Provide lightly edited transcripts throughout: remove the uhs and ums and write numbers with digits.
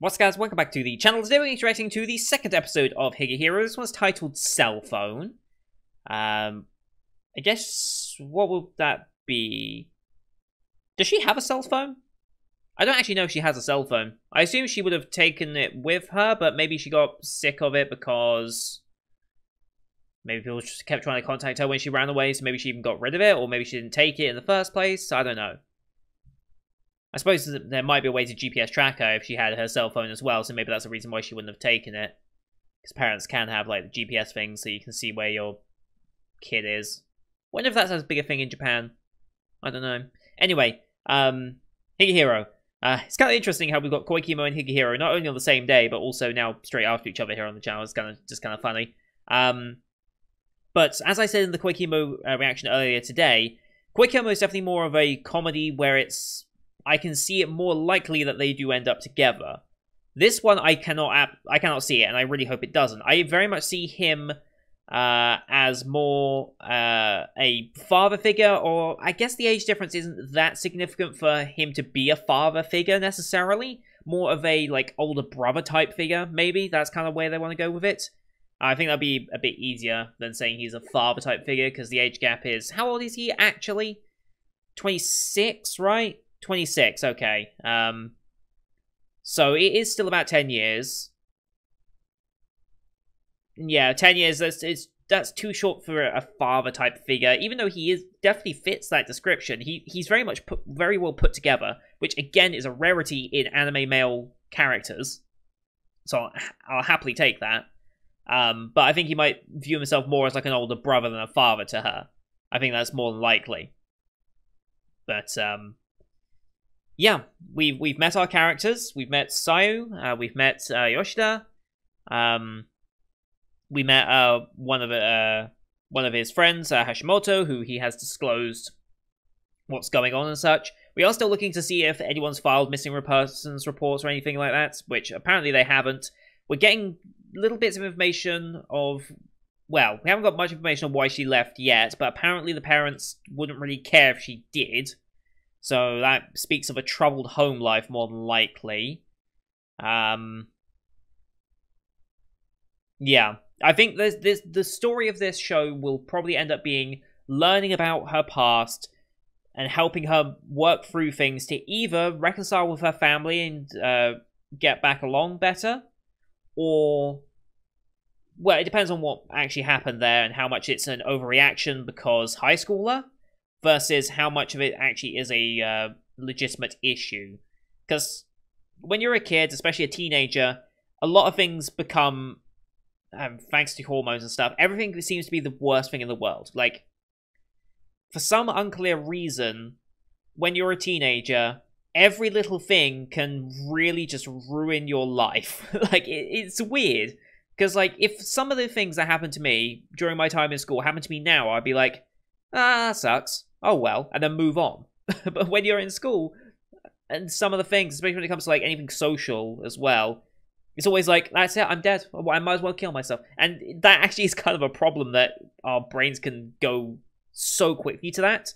What's up, guys? Welcome back to the channel. Today we're interacting to the second episode of Higehiro. This one's titled Cell Phone. I guess, what will that be? Does she have a cell phone? I don't actually know if she has a cell phone. I assume she would have taken it with her, but maybe she got sick of it because maybe people just kept trying to contact her when she ran away, so maybe she even got rid of it, or maybe she didn't take it in the first place. I don't know. I suppose there might be a way to GPS track her if she had her cell phone as well, so maybe that's the reason why she wouldn't have taken it. Because parents can have, like, the GPS things so you can see where your kid is. Wonder if that's as big a thing in Japan. I don't know. Anyway, Higehiro. It's kind of interesting how we've got Koikimo and Higehiro not only on the same day, but also now straight after each other here on the channel. It's just kind of funny. But as I said in the Koikimo reaction earlier today, Koikimo is definitely more of a comedy where I can see it more likely that they do end up together. This one, I cannot see it, and I really hope it doesn't. I very much see him as more a father figure, or I guess the age difference isn't that significant for him to be a father figure necessarily. More of a, like, older brother type figure, maybe. That's kind of where they want to go with it. I think that'd be a bit easier than saying he's a father type figure, because the age gap is... How old is he, actually? 26, right? 26, okay. So it is still about 10 years. Yeah, 10 years, that's too short for a father-type figure, even though he definitely fits that description. He's very well put together, which, again, is a rarity in anime male characters. So I'll happily take that. But I think he might view himself more as like an older brother than a father to her. I think that's more than likely. But, yeah, we've met our characters. We've met Sayu. We've met Yoshida. We met one of his friends, Hashimoto, who he has disclosed what's going on and such. We are still looking to see if anyone's filed missing persons reports or anything like that, which apparently they haven't. We're getting little bits of information of... Well, we haven't got much information on why she left yet, but apparently the parents wouldn't really care if she did. So that speaks of a troubled home life, more than likely. Yeah, I think the story of this show will probably end up being learning about her past and helping her work through things to either reconcile with her family and get back along better, or... Well, it depends on what actually happened there and how much it's an overreaction because high schooler, versus how much of it actually is a legitimate issue. Because when you're a kid, especially a teenager, a lot of things become, thanks to hormones and stuff, everything seems to be the worst thing in the world. Like, for some unclear reason, when you're a teenager, every little thing can really just ruin your life. Like, it's weird. Because, like, if some of the things that happened to me during my time in school happened to me now, I'd be like, that sucks. Oh well, and then move on. But when you're in school, and some of the things, especially when it comes to like anything social as well, it's always like, that's it, I'm dead. I might as well kill myself. And that actually is kind of a problem that our brains can go so quickly to that,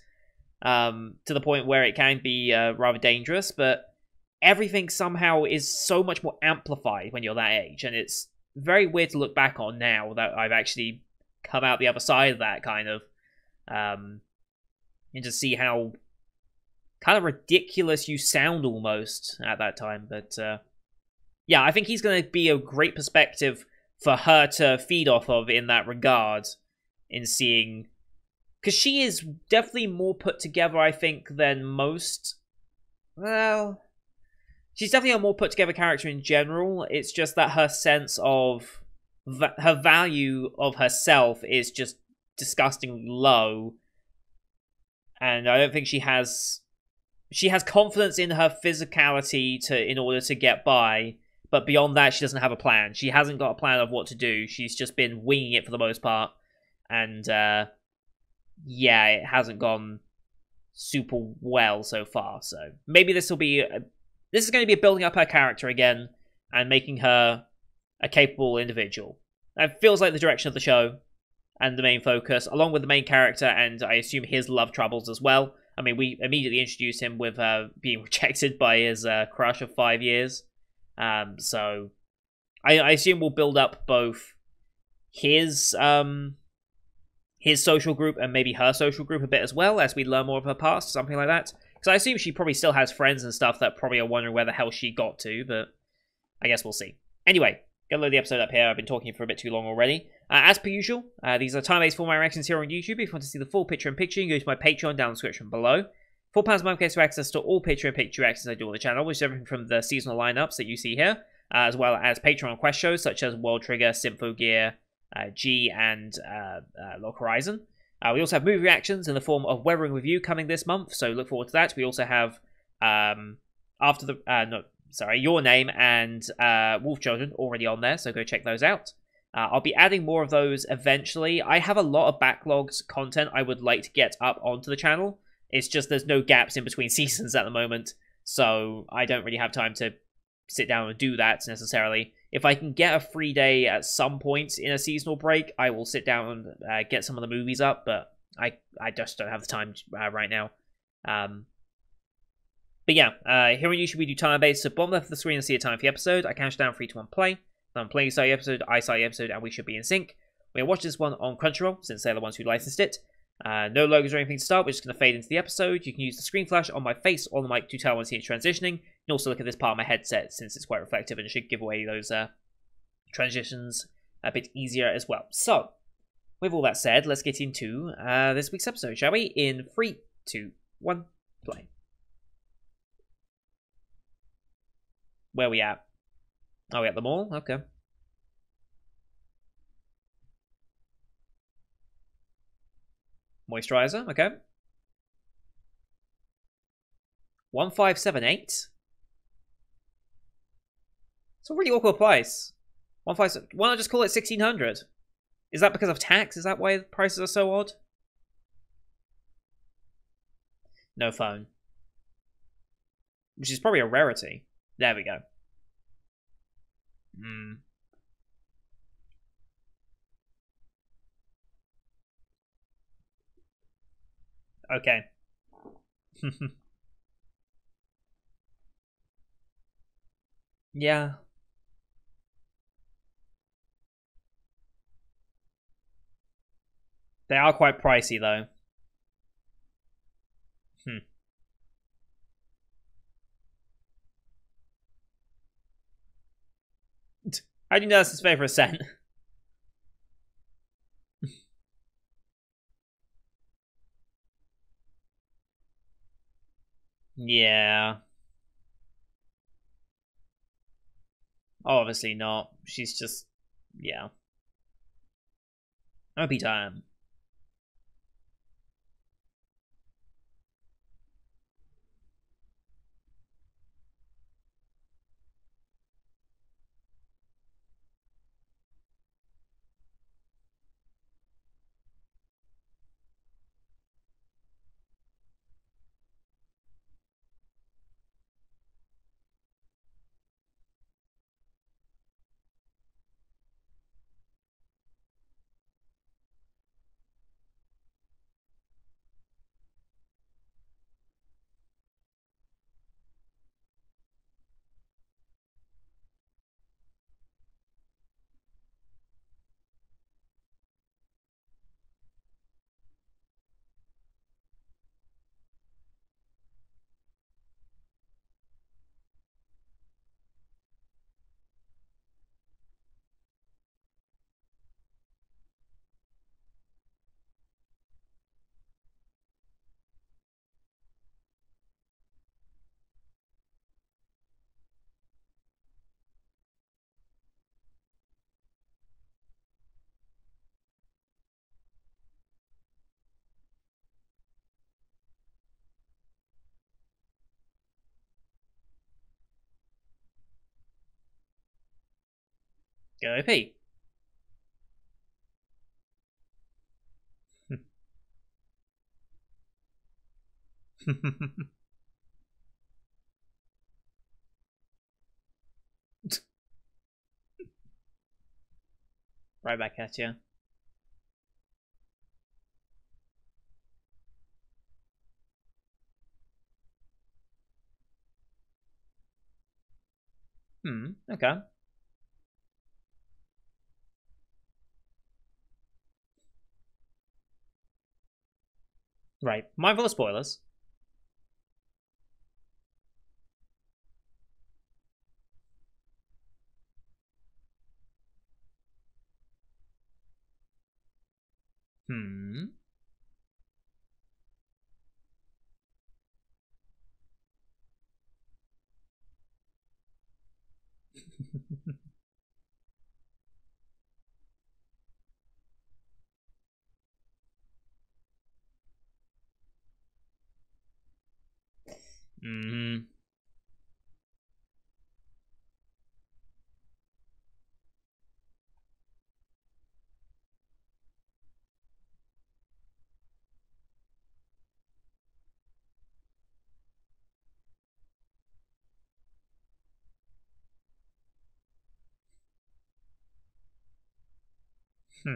to the point where it can be rather dangerous. But everything somehow is so much more amplified when you're that age, and it's very weird to look back on now that I've actually come out the other side of that kind of. And to see how kind of ridiculous you sound almost at that time. But yeah, I think he's going to be a great perspective for her to feed off of in that regard, in seeing... Because she is definitely more put together, I think, than most. Well, she's definitely a more put together character in general. It's just that her sense of... her value of herself is just disgustingly low. And I don't think she has confidence in her physicality in order to get by, but beyond that, she doesn't have a plan. She hasn't got a plan of what to do. She's just been winging it for the most part, and yeah, it hasn't gone super well so far. So maybe this is going to be building up her character again and making her a capable individual. It feels like the direction of the show. And the main focus, along with the main character, and I assume his love troubles as well. I mean, we immediately introduced him with being rejected by his crush of 5 years. So I assume we'll build up both his social group and maybe her social group a bit as well as we learn more of her past, something like that. Because I assume she probably still has friends and stuff that probably are wondering where the hell she got to, but I guess we'll see. Anyway, gonna load the episode up here. I've been talking for a bit too long already. As per usual, these are time-based format reactions here on YouTube. If you want to see the full picture-in-picture, you can go to my Patreon down in the description below. £4 a month gets you access to all picture-in-picture reactions I do on the channel, which is everything from the seasonal lineups that you see here, as well as Patreon quest shows such as World Trigger, Sympho Gear, G, and Log Horizon. We also have movie reactions in the form of Weathering Review coming this month, so look forward to that. We also have Your Name and Wolf Children already on there, so go check those out. I'll be adding more of those eventually. I have a lot of backlogged content I would like to get up onto the channel. It's just there's no gaps in between seasons at the moment, so I don't really have time to sit down and do that necessarily. If I can get a free day at some point in a seasonal break, I will sit down and get some of the movies up, but I just don't have the time right now. But yeah, here on YouTube we do time-based, so bottom left of the screen and see a time for the episode. I count down 3, 2, 1, play. Then I'm playing the episode, I start the episode, and we should be in sync. We're going to watch this one on Crunchyroll, since they're the ones who licensed it. No logos or anything to start, we're just going to fade into the episode. You can use the screen flash on my face or the mic to tell when it's transitioning. You can also look at this part of my headset, since it's quite reflective and should give away those transitions a bit easier as well. So, with all that said, let's get into this week's episode, shall we? In 3, 2, 1, play. Where are we at? Are we at the mall? Okay. Moisturizer, okay. 1578. It's a really awkward price. 157. Why not just call it 1600? Is that because of tax? Is that why the prices are so odd? No phone. Which is probably a rarity. There we go. Okay. Yeah. They are quite pricey, though. How do you know that's his favorite scent? Yeah. Obviously not. She's just... yeah. OP time. Go OP. Right back at you. Hmm. Okay. Right. Mindful of spoilers. Hmm. Hmm. Hmm.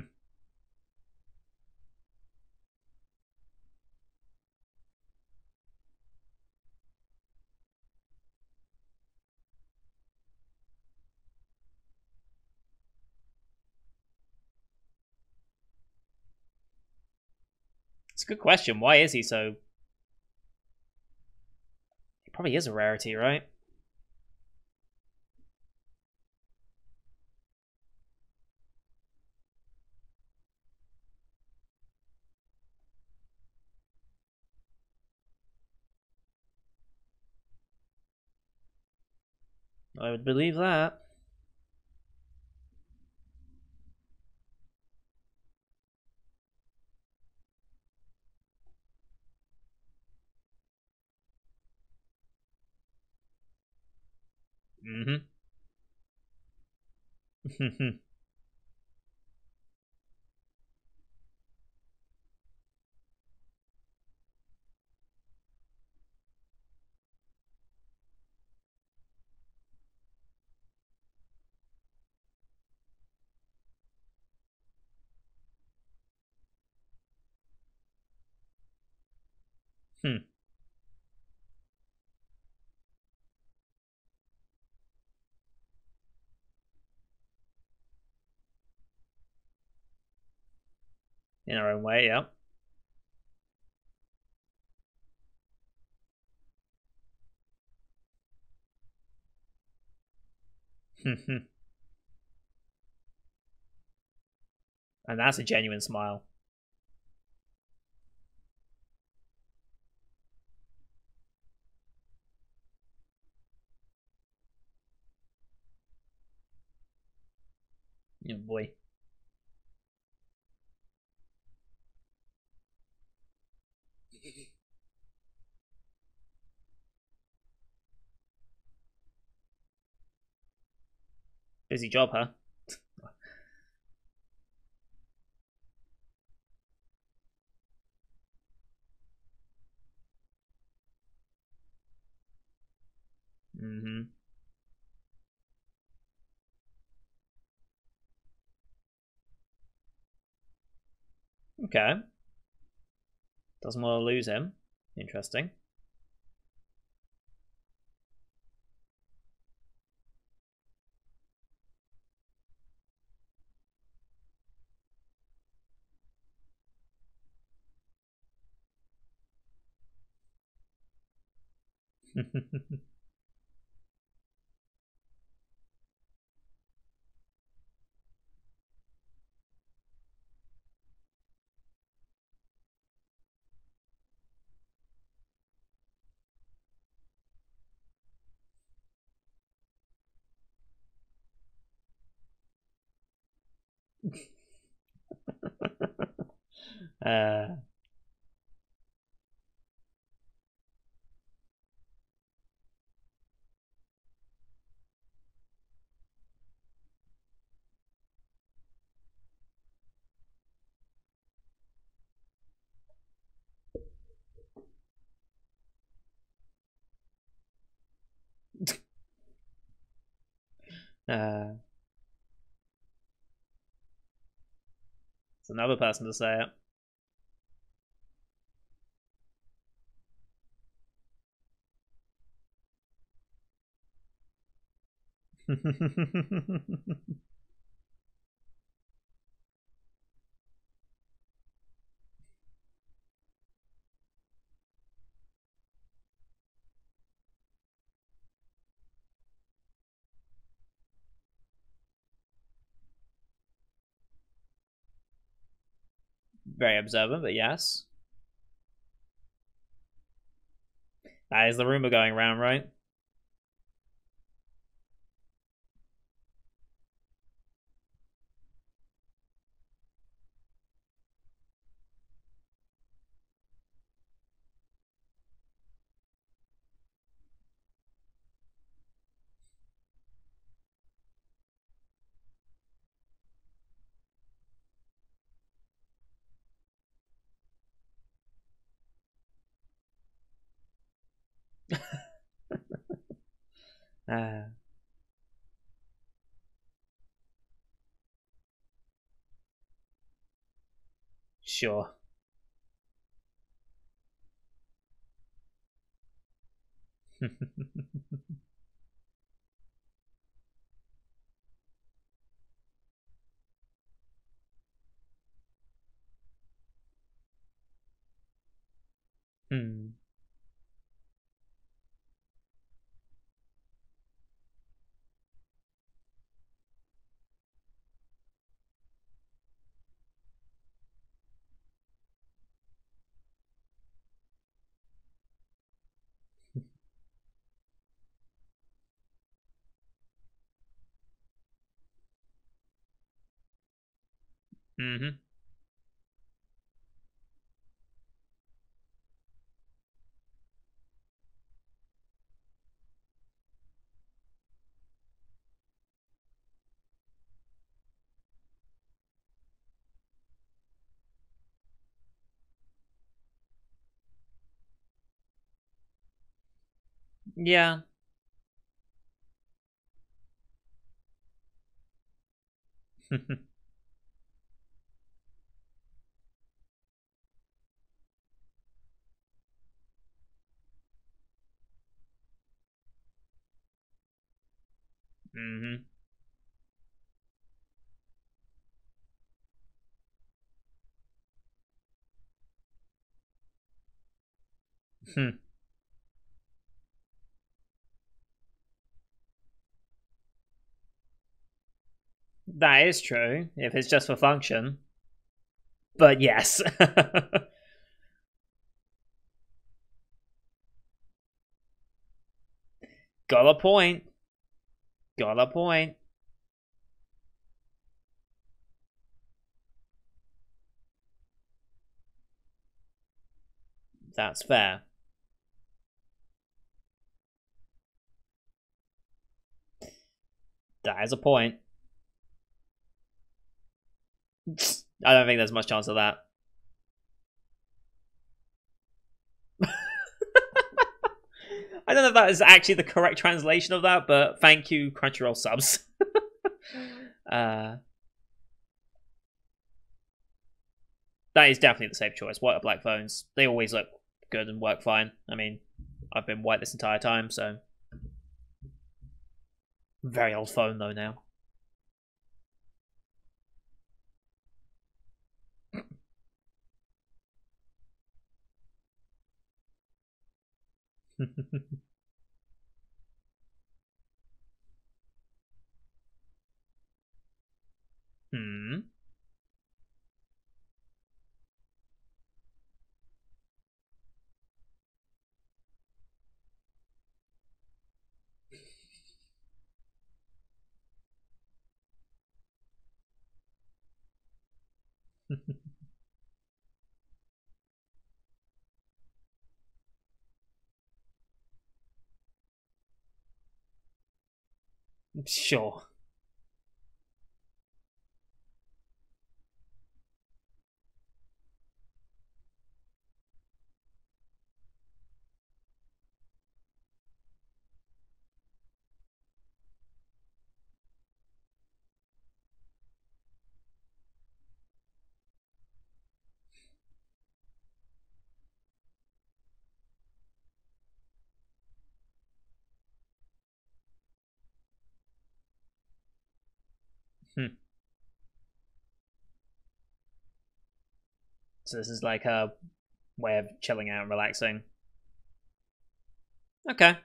It's a good question. Why is he so? He probably is a rarity, right? I would believe that. Mm-hmm. Hmm. In our own way, yeah. And that's a genuine smile. Oh boy. Busy job, huh? Mm-hmm. Okay. Doesn't want to lose him. Interesting. uh, uh, it's another person to say it. Very observant, but yes. That is the rumor going around, right? Uh, sure. Hmm. Mm-hmm. Yeah. Mm-hmm. That is true, if it's just for function. But yes. Got a point. Got a point. That's fair. That is a point. I don't think there's much chance of that. I don't know if that is actually the correct translation of that, but thank you, Crunchyroll subs. uh, that is definitely the safe choice. White or black phones, they always look good and work fine. I mean, I've been white this entire time, so very old phone though now. Hmm. Sure. Hmm. So this is like her way of chilling out and relaxing. Okay.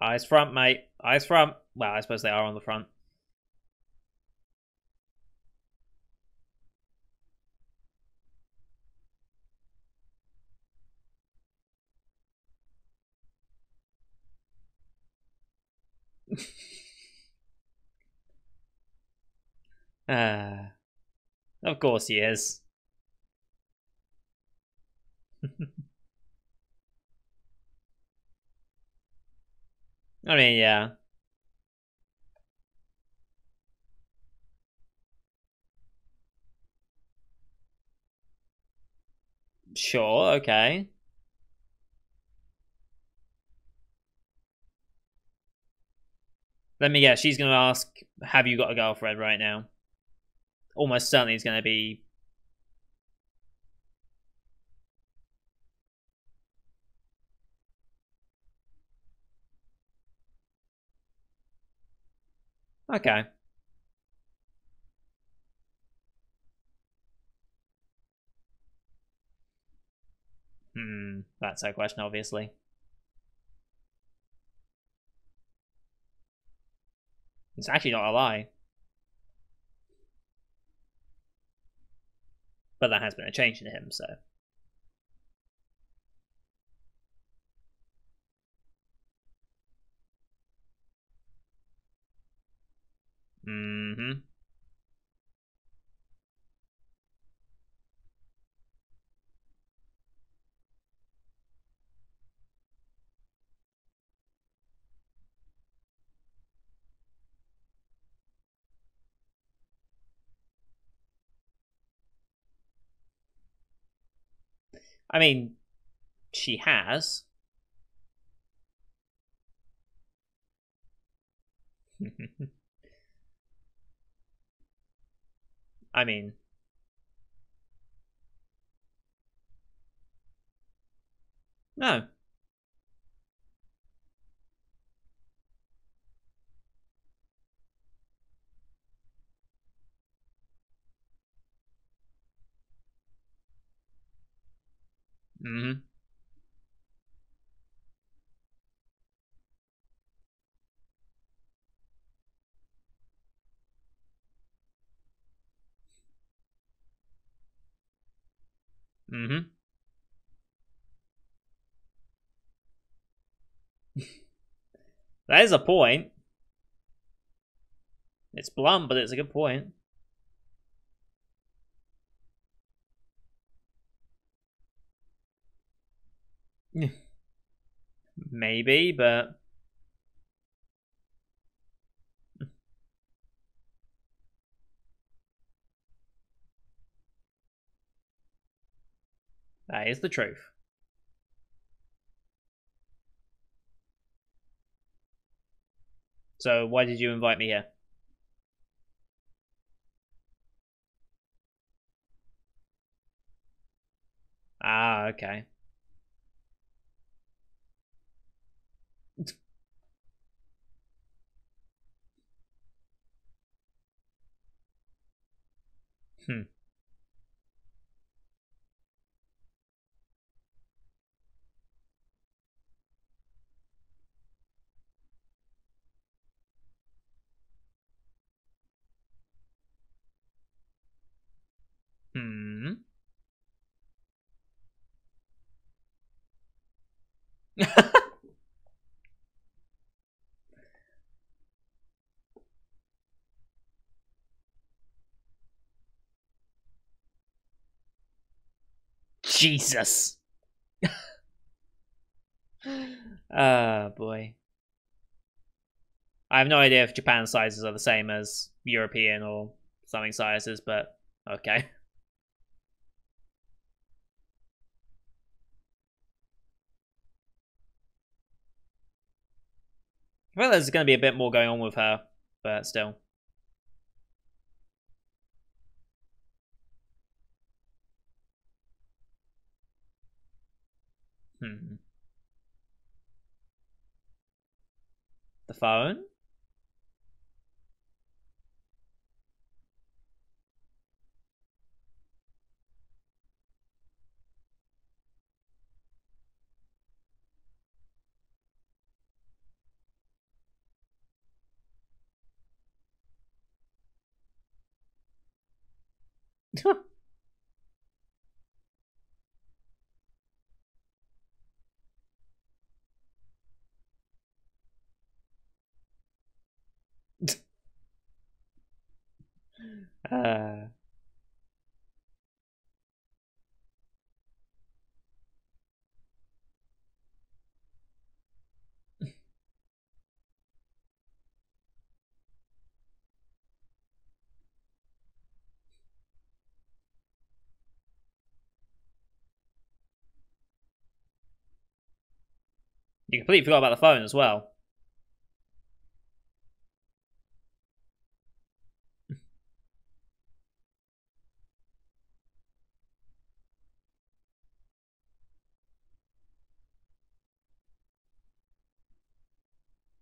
Eyes front, mate. Eyes front. Well, I suppose they are on the front. uh, of course he is. I mean, yeah. Sure, okay. Let me guess, she's going to ask, have you got a girlfriend right now? Almost certainly it's going to be... Okay. That's her question, obviously. It's actually not a lie. But that has been a change in him, so... Mm-hmm. I mean, she has. I mean... No. Mm-hmm. Mm-hmm. That is a point. It's blunt, but it's a good point. Maybe, but... That is the truth. So why did you invite me here? Ah, okay. Hmm. Hmm. Jesus. Boy. I have no idea if Japan sizes are the same as European or something sizes, but okay. I feel there's going to be a bit more going on with her, but still. Hmm. The phone? uh, you completely forgot about the phone as well.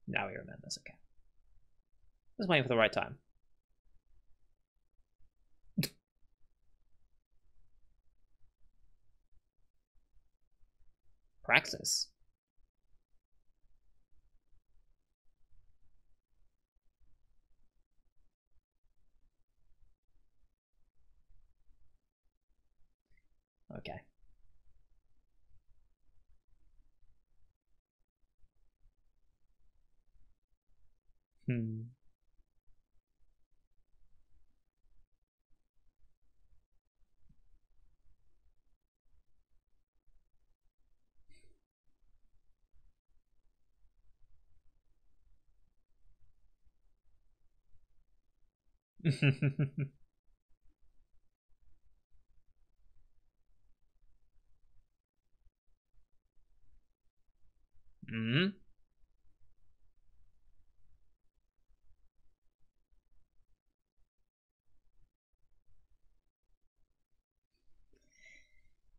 Now he remembers. Okay. Just waiting for the right time. Praxis. Okay. Hmm. Hmm.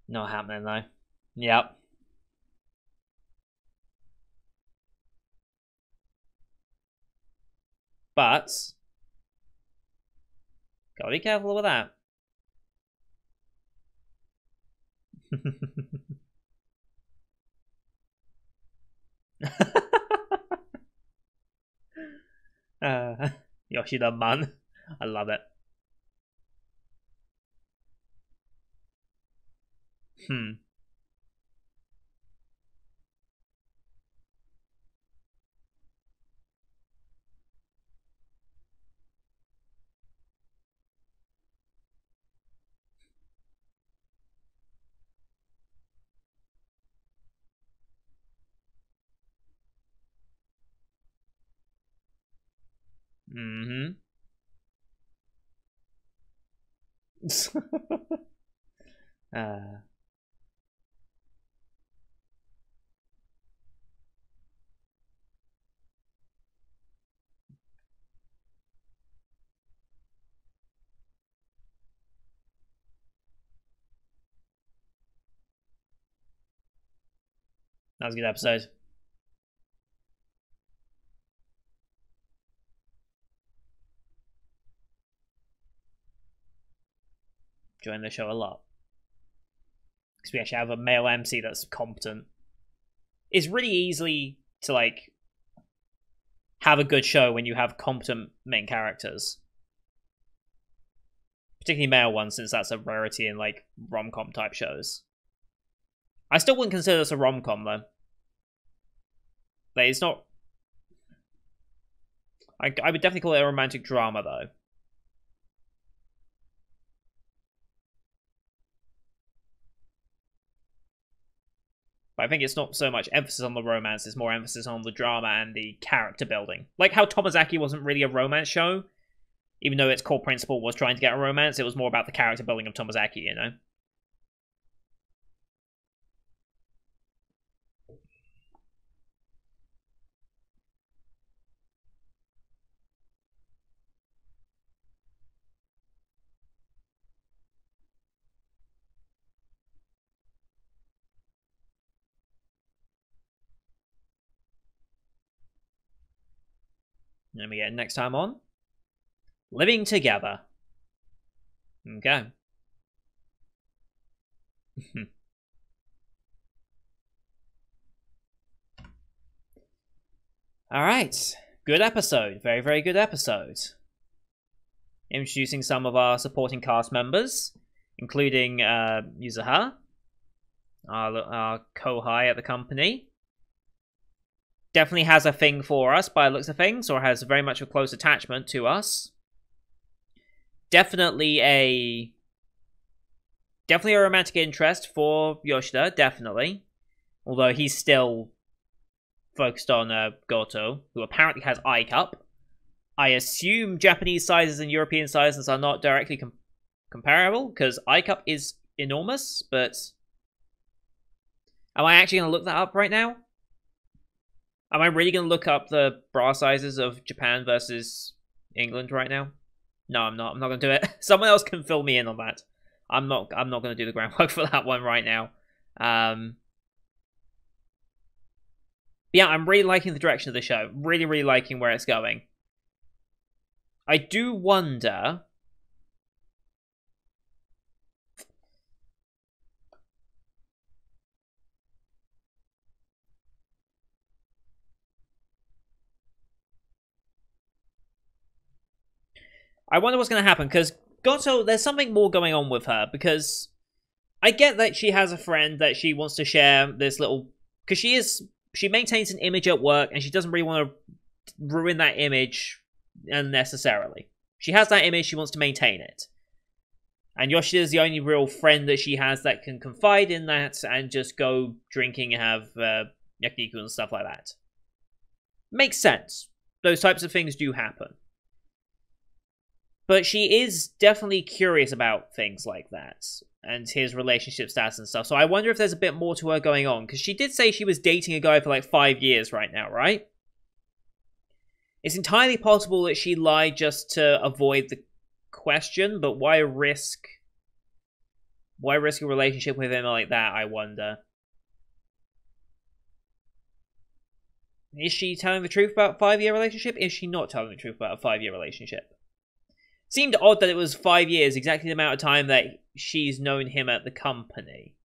Not happening though. Yep. But gotta be careful with that. Yoshida Man. I love it. Hmm. Mm-hmm. uh, that was a good episode. Enjoying the show a lot. Because we actually have a male MC that's competent. It's really easy to like have a good show when you have competent main characters. Particularly male ones, since that's a rarity in like rom-com type shows. I still wouldn't consider this a rom-com though. Like, it's not. I would definitely call it a romantic drama though. But I think it's not so much emphasis on the romance, it's more emphasis on the drama and the character building. Like how Tomazaki wasn't really a romance show, even though its core principle was trying to get a romance, it was more about the character building of Tomazaki, you know? And we get next time on Living Together. Okay. Alright. Good episode. Very, very good episode. Introducing some of our supporting cast members, including Yuzuha, our Kohai at the company. Definitely has a thing for us by the looks of things, or has very much a close attachment to us. Definitely a romantic interest for Yoshida, definitely. Although he's still focused on Goto, who apparently has eye cup. I assume Japanese sizes and European sizes are not directly comparable, because eye cup is enormous, but... Am I actually going to look that up right now? Am I really going to look up the bra sizes of Japan versus England right now? No, I'm not. I'm not going to do it. Someone else can fill me in on that. I'm not going to do the groundwork for that one right now. Yeah, I'm really liking the direction of the show. Really, really liking where it's going. I do wonder... I wonder what's going to happen, because Goto, there's something more going on with her, because I get that she has a friend that she wants to share this little... Because she maintains an image at work, and she doesn't really want to ruin that image unnecessarily. She has that image, she wants to maintain it. And Yoshida is the only real friend that she has that can confide in that and just go drinking and have yakiniku and stuff like that. Makes sense. Those types of things do happen. But she is definitely curious about things like that, and his relationship status and stuff. So I wonder if there's a bit more to her going on, because she did say she was dating a guy for like 5 years right now, right? It's entirely possible that she lied just to avoid the question, but why risk a relationship with him like that, I wonder? Is she telling the truth about a 5-year relationship? Is she not telling the truth about a 5-year relationship? Seemed odd that it was 5 years, exactly the amount of time that she's known him at the company.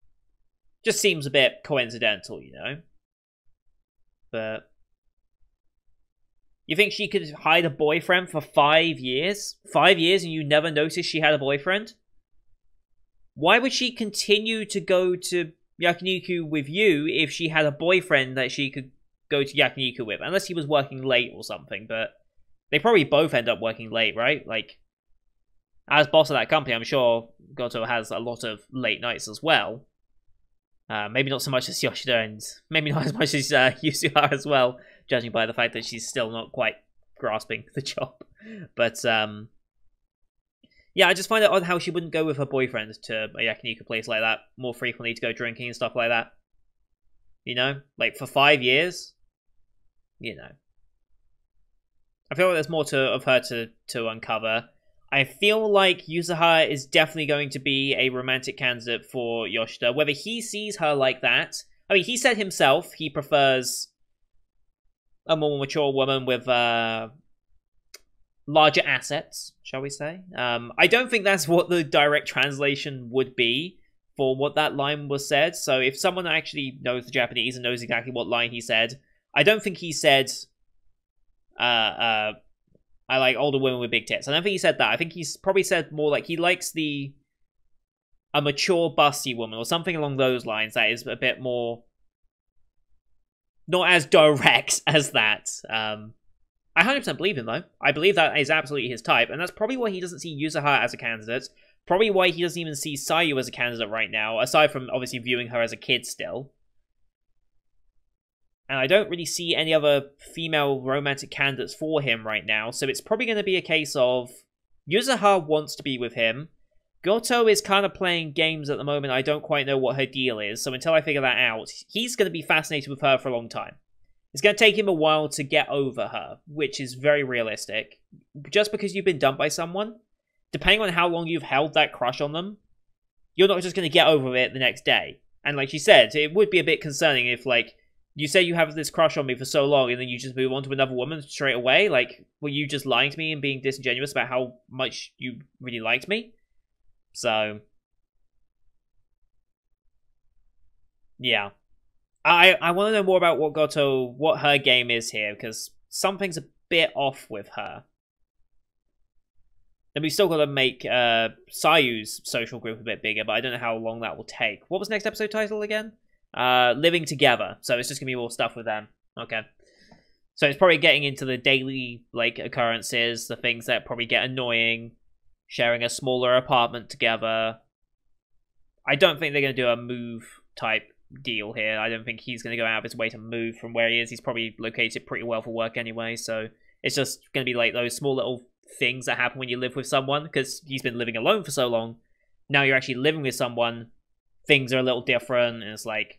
Just seems a bit coincidental, you know? But... You think she could hide a boyfriend for 5 years? 5 years and you never noticed she had a boyfriend? Why would she continue to go to yakiniku with you if she had a boyfriend that she could go to yakiniku with? Unless he was working late or something, but... They probably both end up working late, right? Like... As boss of that company, I'm sure Goto has a lot of late nights as well. Maybe not so much as Yoshida, and maybe not as much as Yusuha as well, judging by the fact that she's still not quite grasping the job. But, yeah, I just find it odd how she wouldn't go with her boyfriend to a yakiniku place like that more frequently to go drinking and stuff like that. You know? Like, for 5 years? You know. I feel like there's more of her to uncover. I feel like Yuzuha is definitely going to be a romantic candidate for Yoshida. Whether he sees her like that... I mean, he said himself he prefers a more mature woman with larger assets, shall we say. I don't think that's what the direct translation would be for what that line was said. So if someone actually knows the Japanese and knows exactly what line he said, I don't think he said... I like older women with big tits. I don't think he said that. I think he's probably said more like he likes a mature busty woman or something along those lines that is a bit more not as direct as that. I 100% believe him though. I believe that is absolutely his type, and that's probably why he doesn't see Yuzuha as a candidate. Probably why he doesn't even see Sayu as a candidate right now, aside from obviously viewing her as a kid still. And I don't really see any other female romantic candidates for him right now, so it's probably going to be a case of Yuzuha wants to be with him. Goto is kind of playing games at the moment. I don't quite know what her deal is, so until I figure that out, he's going to be fascinated with her for a long time. It's going to take him a while to get over her, which is very realistic. Just because you've been dumped by someone, depending on how long you've held that crush on them, you're not just going to get over it the next day. And like she said, it would be a bit concerning if, like, you say you have this crush on me for so long, and then you just move on to another woman straight away? Like, were you just lying to me and being disingenuous about how much you really liked me? So, yeah. I want to know more about what her game is here, because something's a bit off with her. Then we've still got to make Sayu's social group a bit bigger, but I don't know how long that will take. What was next episode title again? Living Together. So it's just going to be more stuff with them. Okay. So it's probably getting into the daily, like, occurrences, the things that probably get annoying, sharing a smaller apartment together. I don't think they're going to do a move type deal here. I don't think he's going to go out of his way to move from where he is. He's probably located pretty well for work anyway, so it's just going to be like those small little things that happen when you live with someone, because he's been living alone for so long. Now you're actually living with someone, things are a little different, and it's like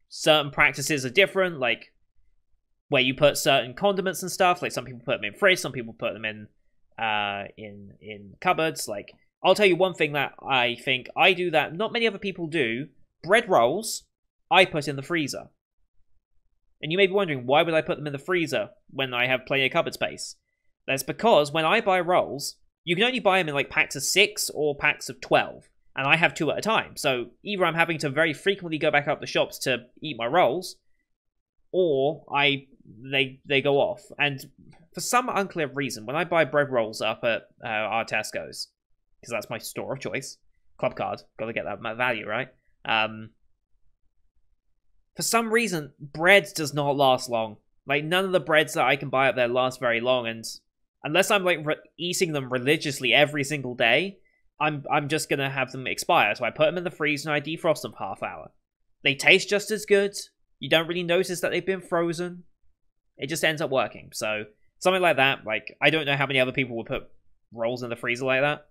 certain practices are different, like where you put certain condiments and stuff. Like some people put them in fridge, some people put them in cupboards. Like, I'll tell you one thing that I think I do that not many other people do. Bread rolls, I put in the freezer. And you may be wondering, why would I put them in the freezer when I have plenty of cupboard space? That's because when I buy rolls, you can only buy them in like packs of 6 or packs of 12. And I have 2 at a time. So either I'm having to very frequently go back up the shops to eat my rolls, or they go off. And for some unclear reason, when I buy bread rolls up at our Tesco's, because that's my store of choice, club card, gotta get that value, right? For some reason, bread does not last long. Like, none of the breads that I can buy up there last very long, and unless I'm like eating them religiously every single day, I'm just gonna have them expire. So I put them in the freezer and I defrost them for half hour. They taste just as good. You don't really notice that they've been frozen. It just ends up working. So something like that. Like, I don't know how many other people would put rolls in the freezer like that.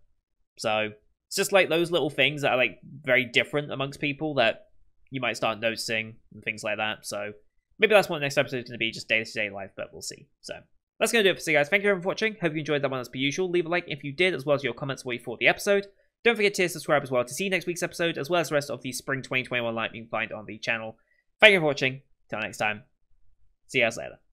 So it's just like those little things that are like very different amongst people that you might start noticing and things like that. So maybe that's what the next episode is going to be, just day-to-day life, but we'll see. So that's going to do it for today, guys. Thank you everyone for watching. Hope you enjoyed that one as per usual. Leave a like if you did, as well as your comments what you thought of the episode. Don't forget to subscribe as well to see next week's episode, as well as the rest of the Spring 2021 lineup you can find on the channel. Thank you for watching. Till next time. See you guys later.